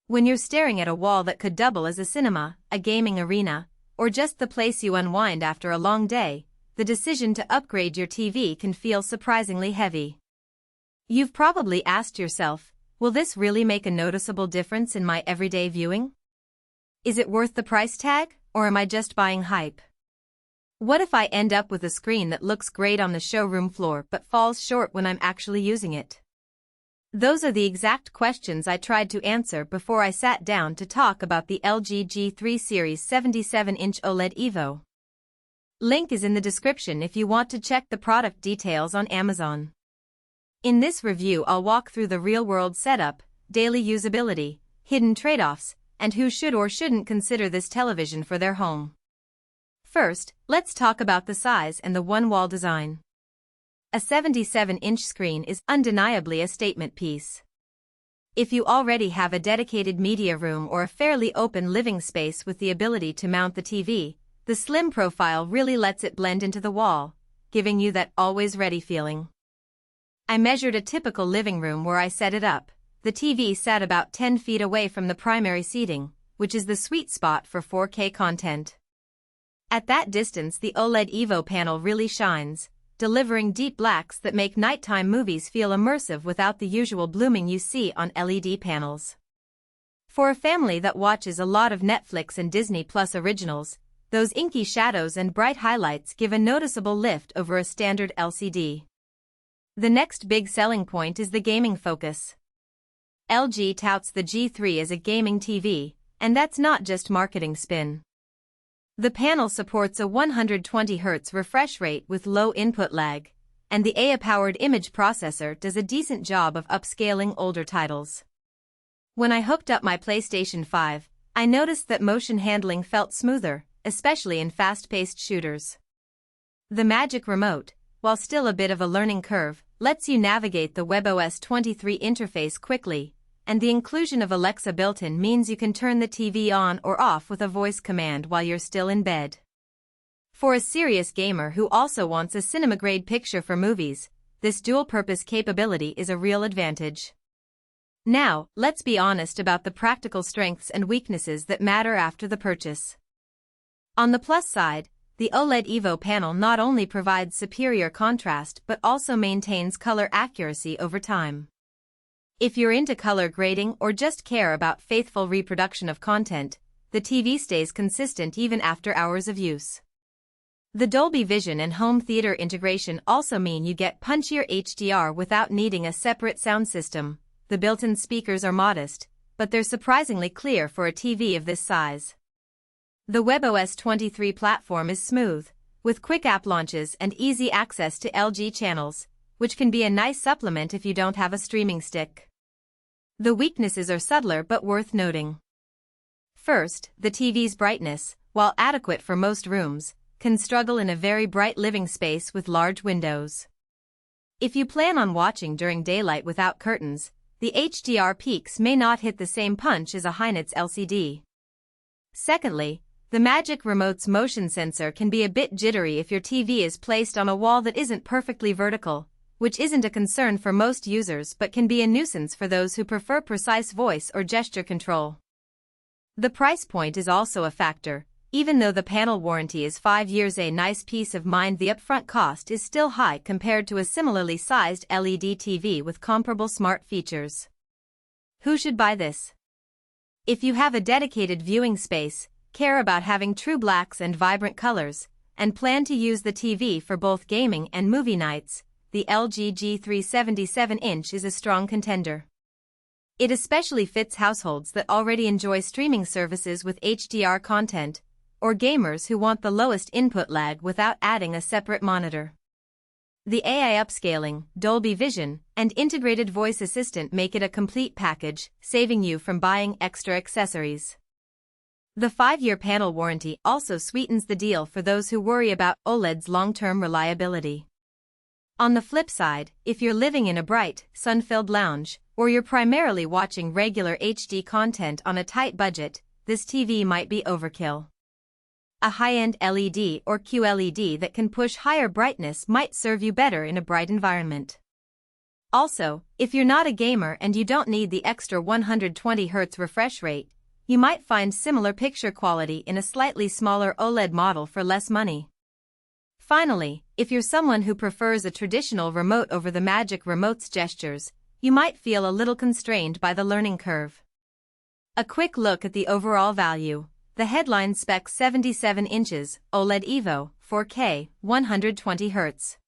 When you're staring at a wall that could double as a cinema, a gaming arena, or just the place you unwind after a long day, the decision to upgrade your TV can feel surprisingly heavy. You've probably asked yourself, will this really make a noticeable difference in my everyday viewing? Is it worth the price tag, or am I just buying hype? What if I end up with a screen that looks great on the showroom floor but falls short when I'm actually using it? Those are the exact questions I tried to answer before I sat down to talk about the LG G3 Series 77-inch OLED EVO. Link is in the description if you want to check the product details on Amazon. In this review, I'll walk through the real-world setup, daily usability, hidden trade-offs, and who should or shouldn't consider this television for their home. First, let's talk about the size and the one-wall design. A 77-inch screen is undeniably a statement piece. If you already have a dedicated media room or a fairly open living space with the ability to mount the TV, the slim profile really lets it blend into the wall, giving you that always-ready feeling. I measured a typical living room where I set it up. The TV sat about 10 feet away from the primary seating, which is the sweet spot for 4K content. At that distance, the OLED EVO panel really shines, delivering deep blacks that make nighttime movies feel immersive without the usual blooming you see on LED panels. For a family that watches a lot of Netflix and Disney Plus originals, those inky shadows and bright highlights give a noticeable lift over a standard LCD. The next big selling point is the gaming focus. LG touts the G3 as a gaming TV, and that's not just marketing spin. The panel supports a 120Hz refresh rate with low input lag, and the AI-powered image processor does a decent job of upscaling older titles. When I hooked up my PlayStation 5, I noticed that motion handling felt smoother, especially in fast-paced shooters. The Magic Remote, while still a bit of a learning curve, lets you navigate the webOS 23 interface quickly, and the inclusion of Alexa built-in means you can turn the TV on or off with a voice command while you're still in bed. For a serious gamer who also wants a cinema-grade picture for movies, this dual-purpose capability is a real advantage. Now, let's be honest about the practical strengths and weaknesses that matter after the purchase. On the plus side, the OLED EVO panel not only provides superior contrast but also maintains color accuracy over time. If you're into color grading or just care about faithful reproduction of content, the TV stays consistent even after hours of use. The Dolby Vision and home theater integration also mean you get punchier HDR without needing a separate sound system. The built-in speakers are modest, but they're surprisingly clear for a TV of this size. The webOS 23 platform is smooth, with quick app launches and easy access to LG channels, which can be a nice supplement if you don't have a streaming stick. The weaknesses are subtler but worth noting. First, the TV's brightness, while adequate for most rooms, can struggle in a very bright living space with large windows. If you plan on watching during daylight without curtains, the HDR peaks may not hit the same punch as a high-nits LCD. Secondly, the Magic Remote's motion sensor can be a bit jittery if your TV is placed on a wall that isn't perfectly vertical, which isn't a concern for most users but can be a nuisance for those who prefer precise voice or gesture control. The price point is also a factor. Even though the panel warranty is 5 years, a nice peace of mind, the upfront cost is still high compared to a similarly sized LED TV with comparable smart features. Who should buy this? If you have a dedicated viewing space, care about having true blacks and vibrant colors, and plan to use the TV for both gaming and movie nights, the LG G3 77-inch is a strong contender. It especially fits households that already enjoy streaming services with HDR content, or gamers who want the lowest input lag without adding a separate monitor. The AI upscaling, Dolby Vision, and integrated voice assistant make it a complete package, saving you from buying extra accessories. The 5-year panel warranty also sweetens the deal for those who worry about OLED's long-term reliability. On the flip side, if you're living in a bright, sun-filled lounge, or you're primarily watching regular HD content on a tight budget, this TV might be overkill. A high-end LED or QLED that can push higher brightness might serve you better in a bright environment. Also, if you're not a gamer and you don't need the extra 120Hz refresh rate, you might find similar picture quality in a slightly smaller OLED model for less money. Finally, if you're someone who prefers a traditional remote over the magic remote's gestures, you might feel a little constrained by the learning curve. A quick look at the overall value. The headline spec 77 inches, OLED EVO, 4K, 120Hz.